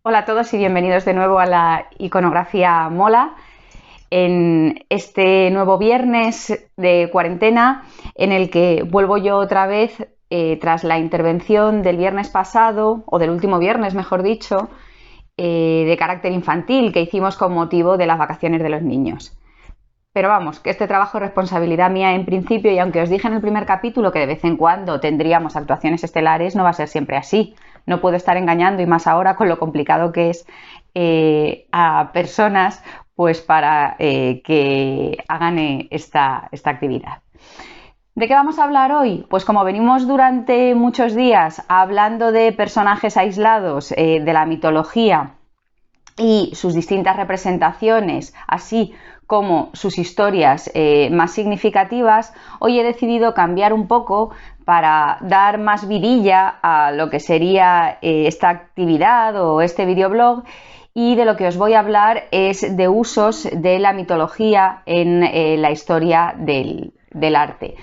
Hola a todos y bienvenidos de nuevo a la Iconografía Mola, en este nuevo viernes de cuarentena en el que vuelvo yo otra vez tras la intervención del viernes pasado, o del último viernes mejor dicho, de carácter infantil que hicimos con motivo de las vacaciones de los niños. Pero vamos, que este trabajo es responsabilidad mía en principio, y aunque os dije en el primer capítulo que de vez en cuando tendríamos actuaciones estelares, no va a ser siempre así. No puedo estar engañando, y más ahora con lo complicado que es a personas pues para que hagan esta actividad. ¿De qué vamos a hablar hoy? Pues como venimos durante muchos días hablando de personajes aislados de la mitología y sus distintas representaciones, así como sus historias más significativas, hoy he decidido cambiar un poco para dar más vidilla a lo que sería esta actividad o este videoblog, y de lo que os voy a hablar es de usos de la mitología en la historia del arte.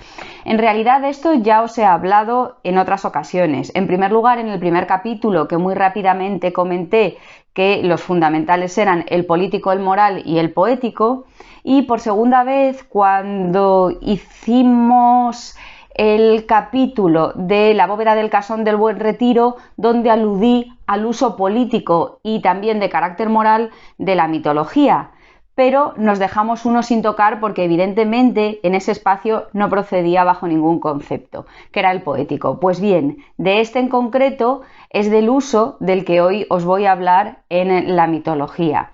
En realidad de esto ya os he hablado en otras ocasiones. En primer lugar, en el primer capítulo, que muy rápidamente comenté que los fundamentales eran el político, el moral y el poético, y por segunda vez cuando hicimos el capítulo de la bóveda del Casón del Buen Retiro, donde aludí al uso político y también de carácter moral de la mitología. Pero nos dejamos uno sin tocar porque evidentemente en ese espacio no procedía bajo ningún concepto, que era el poético. Pues bien, de este en concreto es del uso del que hoy os voy a hablar en la mitología.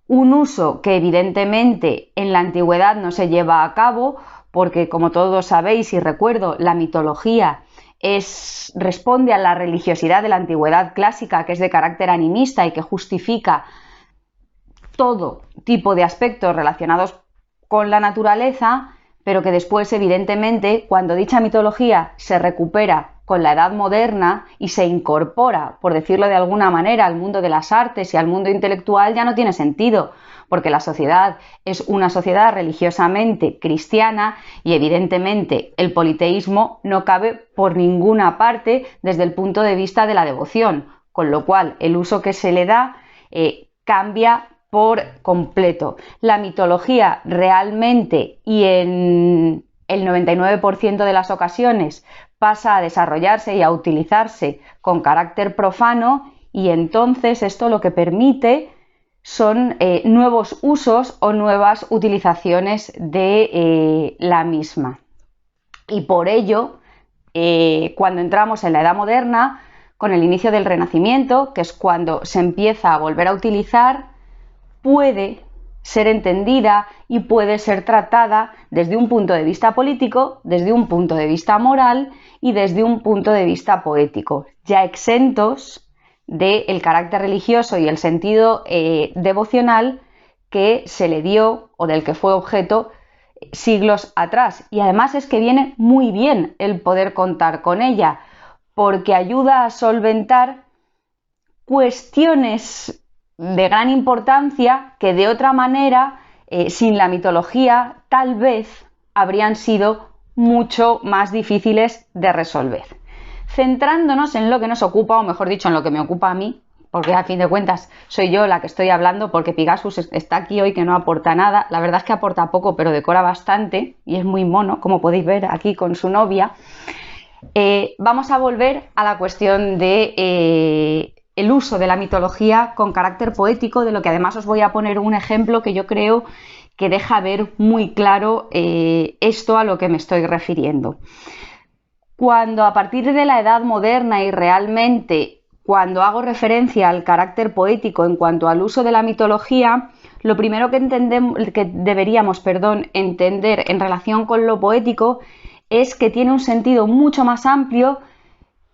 Un uso que evidentemente en la antigüedad no se lleva a cabo porque, como todos sabéis y recuerdo, la mitología responde a la religiosidad de la antigüedad clásica, que es de carácter animista y que justifica todo tipo de aspectos relacionados con la naturaleza, pero que después, evidentemente, cuando dicha mitología se recupera con la Edad Moderna y se incorpora, por decirlo de alguna manera, al mundo de las artes y al mundo intelectual, ya no tiene sentido, porque la sociedad es una sociedad religiosamente cristiana y evidentemente el politeísmo no cabe por ninguna parte desde el punto de vista de la devoción, con lo cual el uso que se le da cambia por completo. La mitología realmente, y en el 99% de las ocasiones, pasa a desarrollarse y a utilizarse con carácter profano, y entonces esto lo que permite son nuevos usos o nuevas utilizaciones de la misma. Y por ello, cuando entramos en la Edad Moderna, con el inicio del Renacimiento, que es cuando se empieza a volver a utilizar, puede ser entendida y puede ser tratada desde un punto de vista político, desde un punto de vista moral y desde un punto de vista poético, ya exentos del carácter religioso y el sentido devocional que se le dio o del que fue objeto siglos atrás. Y además es que viene muy bien el poder contar con ella, porque ayuda a solventar cuestiones de gran importancia que de otra manera, sin la mitología, tal vez habrían sido mucho más difíciles de resolver. Centrándonos en lo que nos ocupa, o mejor dicho, en lo que me ocupa a mí, porque a fin de cuentas soy yo la que estoy hablando, porque Pigasus está aquí hoy que no aporta nada. La verdad es que aporta poco, pero decora bastante y es muy mono, como podéis ver aquí con su novia. Vamos a volver a la cuestión de el uso de la mitología con carácter poético, de lo que además os voy a poner un ejemplo que yo creo que deja ver muy claro esto a lo que me estoy refiriendo. Cuando a partir de la Edad Moderna y realmente cuando hago referencia al carácter poético en cuanto al uso de la mitología, lo primero que deberíamos entender en relación con lo poético es que tiene un sentido mucho más amplio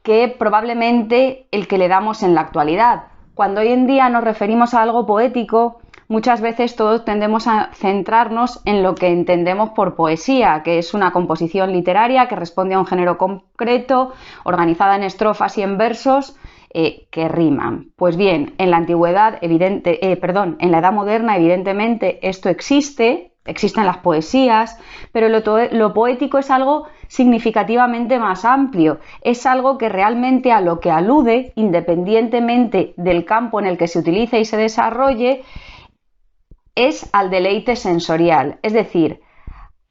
que probablemente el que le damos en la actualidad. Cuando hoy en día nos referimos a algo poético, muchas veces todos tendemos a centrarnos en lo que entendemos por poesía, que es una composición literaria que responde a un género concreto, organizada en estrofas y en versos que riman. Pues bien, en la antigüedad, en la Edad Moderna, evidentemente esto existen las poesías, pero lo poético es algo significativamente más amplio, es algo que realmente a lo que alude, independientemente del campo en el que se utilice y se desarrolle, es al deleite sensorial, es decir,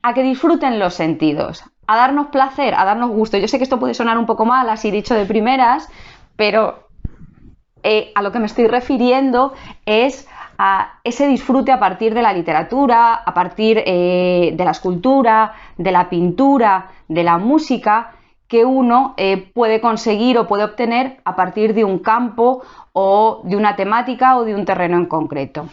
a que disfruten los sentidos, a darnos placer, a darnos gusto. Yo sé que esto puede sonar un poco mal, así dicho de primeras, pero a lo que me estoy refiriendo es a ese disfrute a partir de la literatura, a partir de la escultura, de la pintura, de la música, que uno puede conseguir o puede obtener a partir de un campo o de una temática o de un terreno en concreto.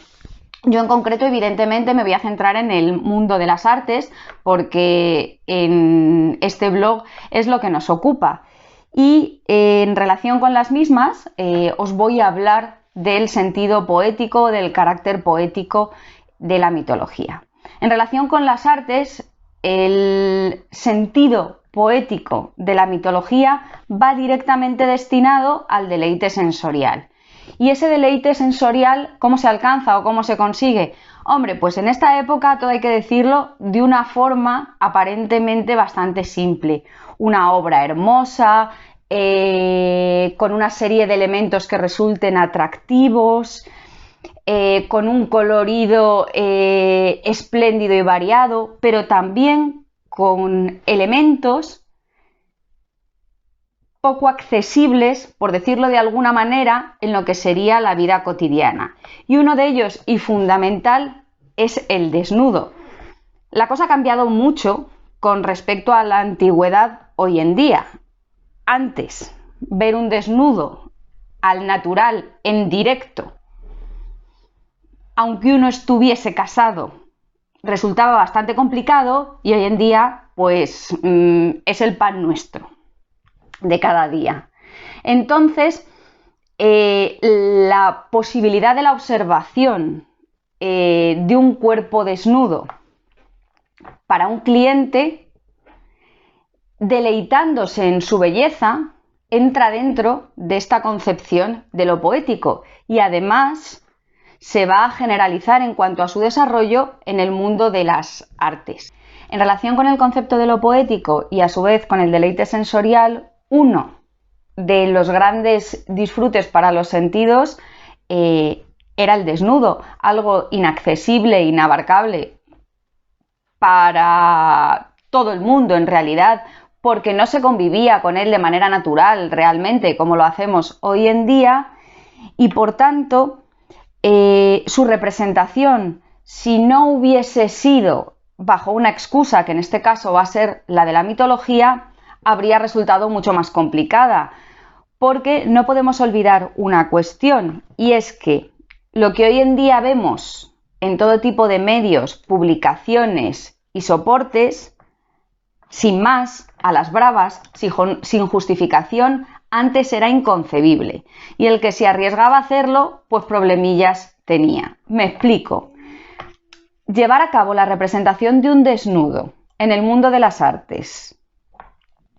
Yo en concreto, evidentemente, me voy a centrar en el mundo de las artes porque en este blog es lo que nos ocupa. Y en relación con las mismas, os voy a hablar del sentido poético, del carácter poético de la mitología. En relación con las artes, el sentido poético de la mitología va directamente destinado al deleite sensorial. ¿Y ese deleite sensorial cómo se alcanza o cómo se consigue? Hombre, pues en esta época, todo hay que decirlo, de una forma aparentemente bastante simple. Una obra hermosa, con una serie de elementos que resulten atractivos, con un colorido espléndido y variado, pero también con elementos poco accesibles, por decirlo de alguna manera, en lo que sería la vida cotidiana. Y uno de ellos, y fundamental, es el desnudo. La cosa ha cambiado mucho con respecto a la antigüedad hoy en día. Antes, ver un desnudo al natural, en directo, aunque uno estuviese casado, resultaba bastante complicado y hoy en día, pues, es el pan nuestro de cada día. Entonces, la posibilidad de la observación de un cuerpo desnudo para un cliente, deleitándose en su belleza, entra dentro de esta concepción de lo poético y además se va a generalizar en cuanto a su desarrollo en el mundo de las artes. En relación con el concepto de lo poético y a su vez con el deleite sensorial, uno de los grandes disfrutes para los sentidos era el desnudo, algo inaccesible, inabarcable para todo el mundo en realidad, porque no se convivía con él de manera natural realmente como lo hacemos hoy en día y por tanto su representación, si no hubiese sido bajo una excusa, que en este caso va a ser la de la mitología, habría resultado mucho más complicada, porque no podemos olvidar una cuestión, y es que lo que hoy en día vemos en todo tipo de medios, publicaciones y soportes, sin más, a las bravas, sin justificación, antes era inconcebible, y el que se arriesgaba a hacerlo, pues problemillas tenía. Me explico. Llevar a cabo la representación de un desnudo en el mundo de las artes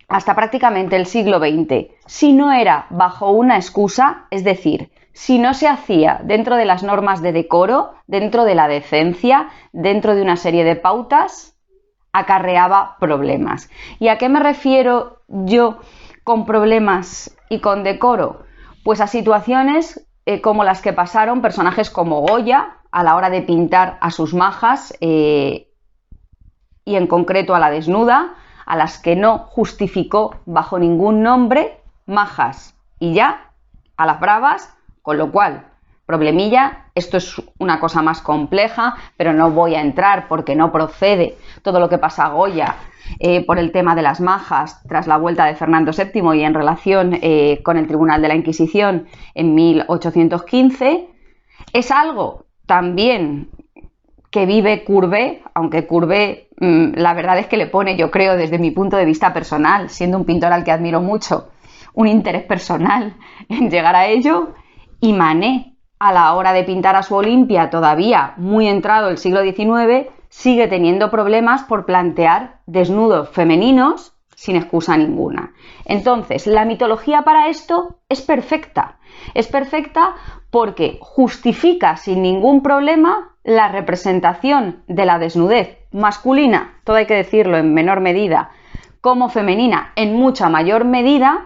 hasta prácticamente el siglo XX, si no era bajo una excusa, es decir, si no se hacía dentro de las normas de decoro, dentro de la decencia, dentro de una serie de pautas, acarreaba problemas. ¿Y a qué me refiero yo con problemas y con decoro? Pues a situaciones como las que pasaron personajes como Goya a la hora de pintar a sus majas y en concreto a la desnuda, a las que no justificó bajo ningún nombre, majas y ya, a las bravas, con lo cual, problemilla, esto es una cosa más compleja, pero no voy a entrar porque no procede todo lo que pasa a Goya por el tema de las majas tras la vuelta de Fernando VII y en relación con el Tribunal de la Inquisición en 1815, es algo también que vive Courbet, aunque Courbet la verdad es que le pone, yo creo, desde mi punto de vista personal, siendo un pintor al que admiro mucho, un interés personal en llegar a ello, y Manet, a la hora de pintar a su Olimpia, todavía muy entrado el siglo XIX, sigue teniendo problemas por plantear desnudos femeninos sin excusa ninguna. Entonces, la mitología para esto es perfecta. Es perfecta porque justifica sin ningún problema la representación de la desnudez masculina, todo hay que decirlo en menor medida, como femenina en mucha mayor medida,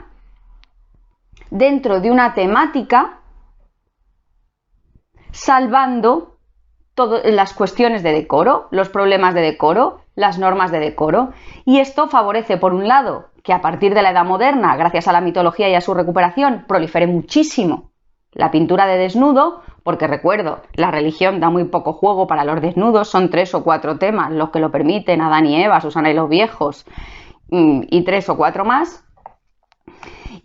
dentro de una temática, salvando todas las cuestiones de decoro, los problemas de decoro, las normas de decoro. Y esto favorece, por un lado, que a partir de la Edad Moderna, gracias a la mitología y a su recuperación, prolifere muchísimo la pintura de desnudo, porque recuerdo, la religión da muy poco juego para los desnudos, son 3 o 4 temas los que lo permiten, Adán y Eva, Susana y los viejos, y 3 o 4 más.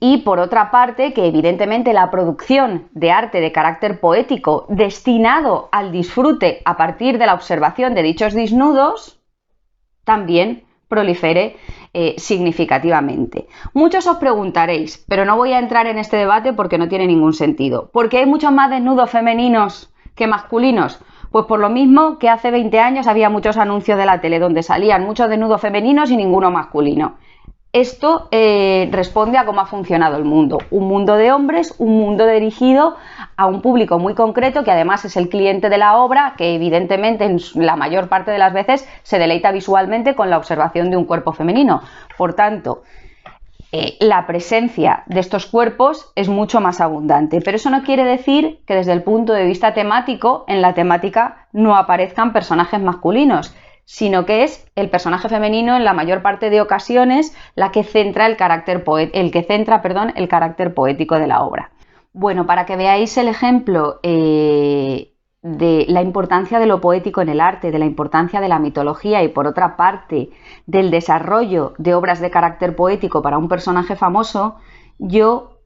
Y por otra parte, que evidentemente la producción de arte de carácter poético destinado al disfrute a partir de la observación de dichos desnudos también prolifere significativamente. Muchos os preguntaréis, pero no voy a entrar en este debate porque no tiene ningún sentido. ¿Por qué hay muchos más desnudos femeninos que masculinos? Pues por lo mismo que hace 20 años había muchos anuncios de la tele donde salían muchos desnudos femeninos y ninguno masculino. Esto responde a cómo ha funcionado el mundo. Un mundo de hombres, un mundo dirigido a un público muy concreto que además es el cliente de la obra, que evidentemente en la mayor parte de las veces se deleita visualmente con la observación de un cuerpo femenino. Por tanto, la presencia de estos cuerpos es mucho más abundante. Pero eso no quiere decir que desde el punto de vista temático, en la temática no aparezcan personajes masculinos, sino que es el personaje femenino en la mayor parte de ocasiones la que centra el carácter poético de la obra. Bueno, para que veáis el ejemplo de la importancia de lo poético en el arte, de la importancia de la mitología y por otra parte del desarrollo de obras de carácter poético para un personaje famoso, yo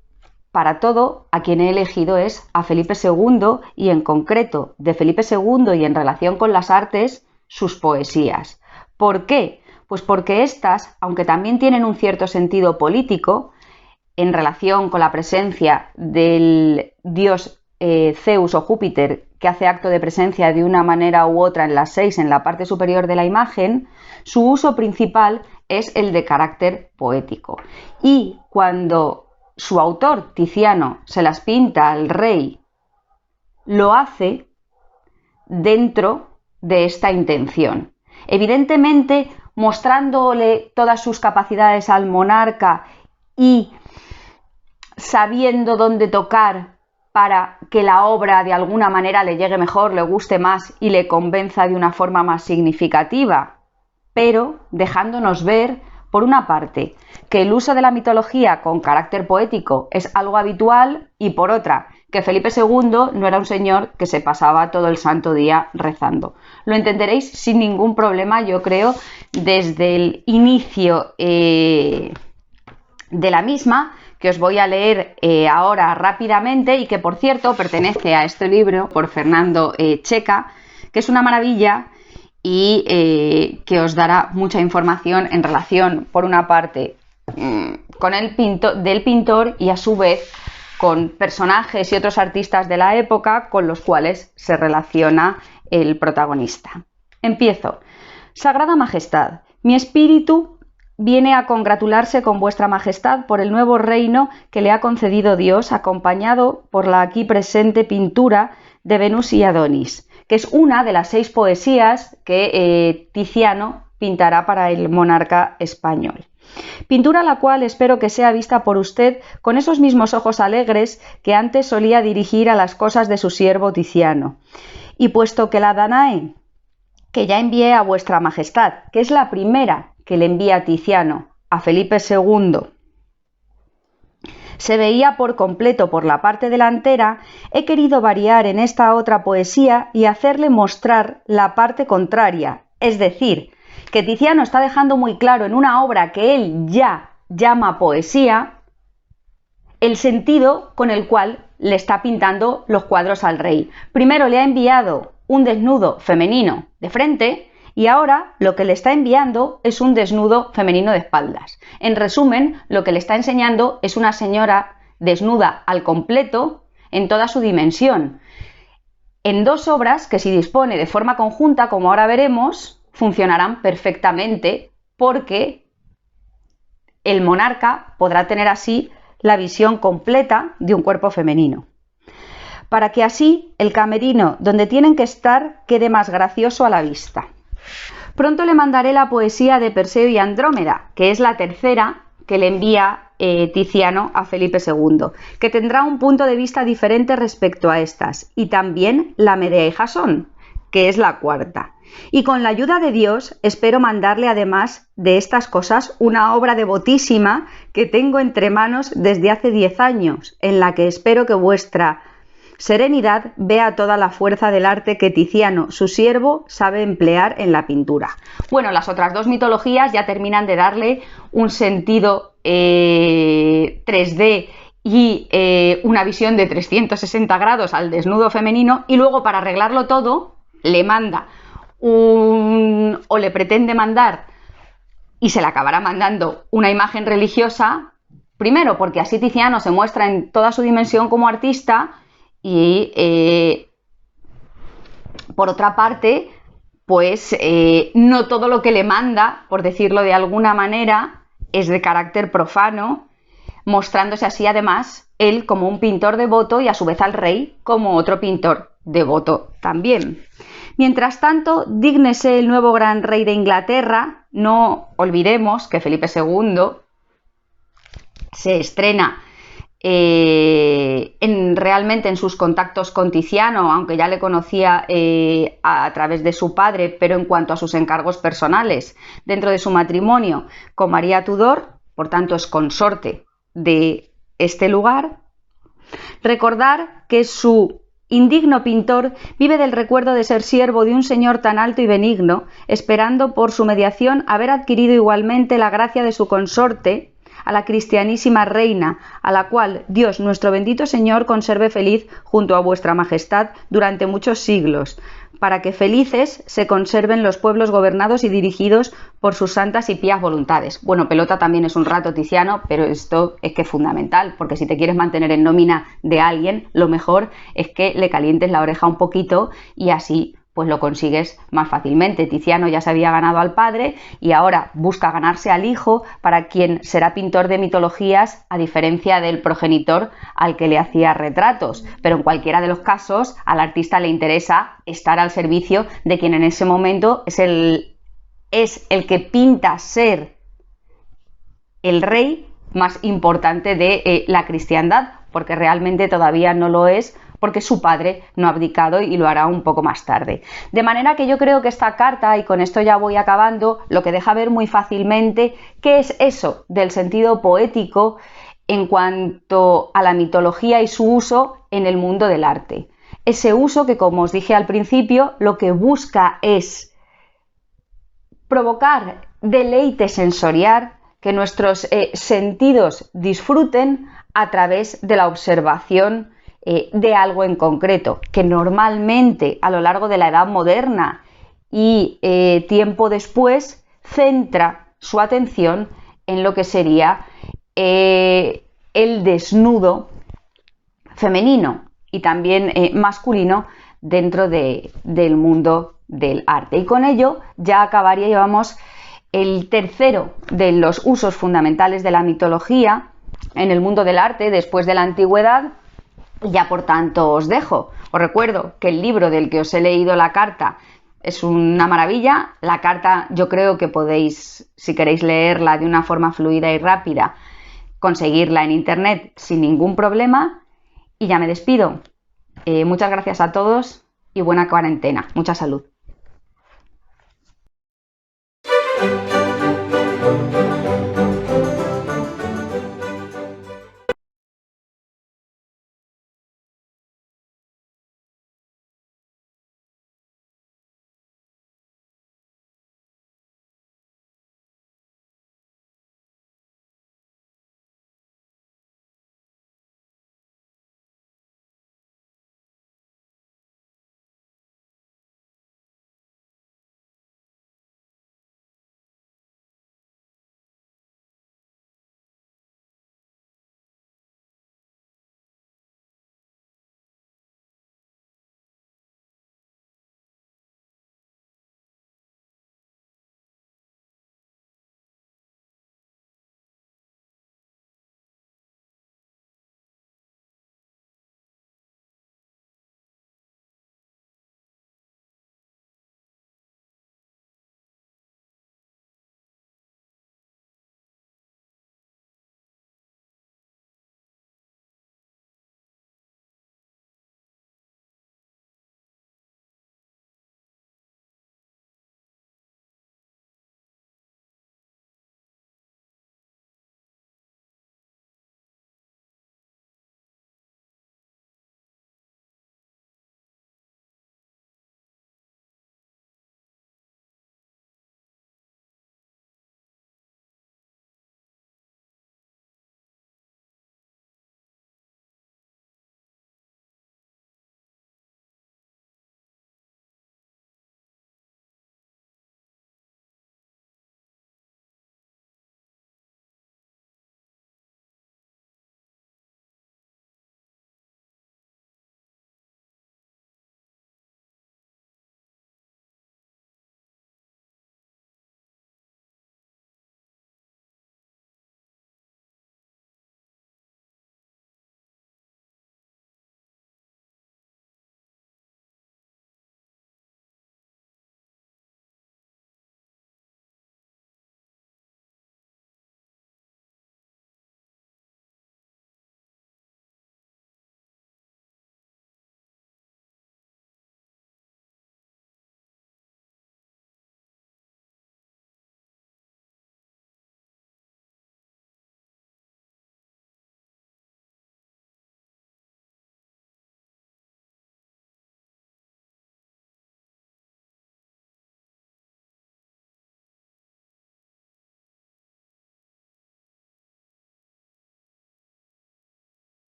para todo a quien he elegido es a Felipe II y en concreto de Felipe II y en relación con las artes, sus poesías. ¿Por qué? Pues porque estas, aunque también tienen un cierto sentido político en relación con la presencia del dios Zeus o Júpiter, que hace acto de presencia de una manera u otra en las 6 en la parte superior de la imagen, su uso principal es el de carácter poético. Y cuando su autor, Tiziano, se las pinta al rey, lo hace dentro de esta intención. Evidentemente, mostrándole todas sus capacidades al monarca y sabiendo dónde tocar para que la obra de alguna manera le llegue mejor, le guste más y le convenza de una forma más significativa, pero dejándonos ver, por una parte, que el uso de la mitología con carácter poético es algo habitual y por otra, que Felipe II no era un señor que se pasaba todo el santo día rezando. Lo entenderéis sin ningún problema, yo creo, desde el inicio de la misma, que os voy a leer ahora rápidamente y que, por cierto, pertenece a este libro por Fernando Checa, que es una maravilla y que os dará mucha información en relación, por una parte, con del pintor y a su vez con personajes y otros artistas de la época con los cuales se relaciona el protagonista. Empiezo. Sagrada Majestad, mi espíritu viene a congratularse con vuestra majestad por el nuevo reino que le ha concedido Dios, acompañado por la aquí presente pintura de Venus y Adonis, que es una de las 6 poesías que Tiziano pintará para el monarca español. Pintura la cual espero que sea vista por usted con esos mismos ojos alegres que antes solía dirigir a las cosas de su siervo Tiziano. Y puesto que la Danae, que ya envié a vuestra majestad, que es la primera que le envía Tiziano a Felipe II, se veía por completo por la parte delantera, he querido variar en esta otra poesía y hacerle mostrar la parte contraria, es decir, que Tiziano está dejando muy claro en una obra que él ya llama poesía el sentido con el cual le está pintando los cuadros al rey. Primero le ha enviado un desnudo femenino de frente y ahora lo que le está enviando es un desnudo femenino de espaldas. En resumen, lo que le está enseñando es una señora desnuda al completo en toda su dimensión, en dos obras que, si dispone de forma conjunta, como ahora veremos, funcionarán perfectamente, porque el monarca podrá tener así la visión completa de un cuerpo femenino, para que así el camerino donde tienen que estar quede más gracioso a la vista. Pronto le mandaré la poesía de Perseo y Andrómeda, que es la tercera que le envía Tiziano a Felipe II, que tendrá un punto de vista diferente respecto a estas, y también la Medea y Jasón, que es la cuarta. Y con la ayuda de Dios espero mandarle, además de estas cosas, una obra devotísima que tengo entre manos desde hace 10 años, en la que espero que vuestra serenidad vea toda la fuerza del arte que Tiziano, su siervo, sabe emplear en la pintura. Bueno, las otras dos mitologías ya terminan de darle un sentido 3D y una visión de 360 grados al desnudo femenino, y luego, para arreglarlo todo, le manda o le pretende mandar, y se le acabará mandando, una imagen religiosa, primero porque así Tiziano se muestra en toda su dimensión como artista, y por otra parte, pues no todo lo que le manda, por decirlo de alguna manera, es de carácter profano, mostrándose así además él como un pintor devoto y a su vez al rey como otro pintor devoto también. Mientras tanto, dígnese el nuevo gran rey de Inglaterra. No olvidemos que Felipe II se estrena realmente en sus contactos con Tiziano, aunque ya le conocía a través de su padre, pero en cuanto a sus encargos personales dentro de su matrimonio con María Tudor, por tanto es consorte de este lugar. Recordar que su indigno pintor vive del recuerdo de ser siervo de un señor tan alto y benigno, esperando por su mediación haber adquirido igualmente la gracia de su consorte, a la cristianísima reina, a la cual Dios nuestro bendito Señor conserve feliz junto a vuestra majestad durante muchos siglos, para que felices se conserven los pueblos gobernados y dirigidos por sus santas y pías voluntades. Bueno, pelota también es un rato Tiziano, pero esto es que es fundamental, porque si te quieres mantener en nómina de alguien, lo mejor es que le calientes la oreja un poquito, y así pues lo consigues más fácilmente. Tiziano ya se había ganado al padre y ahora busca ganarse al hijo, para quien será pintor de mitologías, a diferencia del progenitor al que le hacía retratos. Pero en cualquiera de los casos, al artista le interesa estar al servicio de quien en ese momento es el que pinta ser el rey más importante de la cristiandad, porque realmente todavía no lo es, porque su padre no ha abdicado y lo hará un poco más tarde. De manera que yo creo que esta carta, y con esto ya voy acabando, lo que deja ver muy fácilmente qué es eso del sentido poético en cuanto a la mitología y su uso en el mundo del arte. Ese uso que, como os dije al principio, lo que busca es provocar deleite sensorial, que nuestros sentidos disfruten a través de la observación de algo en concreto, que normalmente a lo largo de la Edad Moderna y tiempo después centra su atención en lo que sería el desnudo femenino y también masculino dentro del mundo del arte. Y con ello ya acabaríamos el tercero de los usos fundamentales de la mitología en el mundo del arte después de la antigüedad. Ya por tanto os dejo. Os recuerdo que el libro del que os he leído la carta es una maravilla. La carta yo creo que podéis, si queréis leerla de una forma fluida y rápida, conseguirla en internet sin ningún problema. Y ya me despido. Muchas gracias a todos y buena cuarentena. Mucha salud.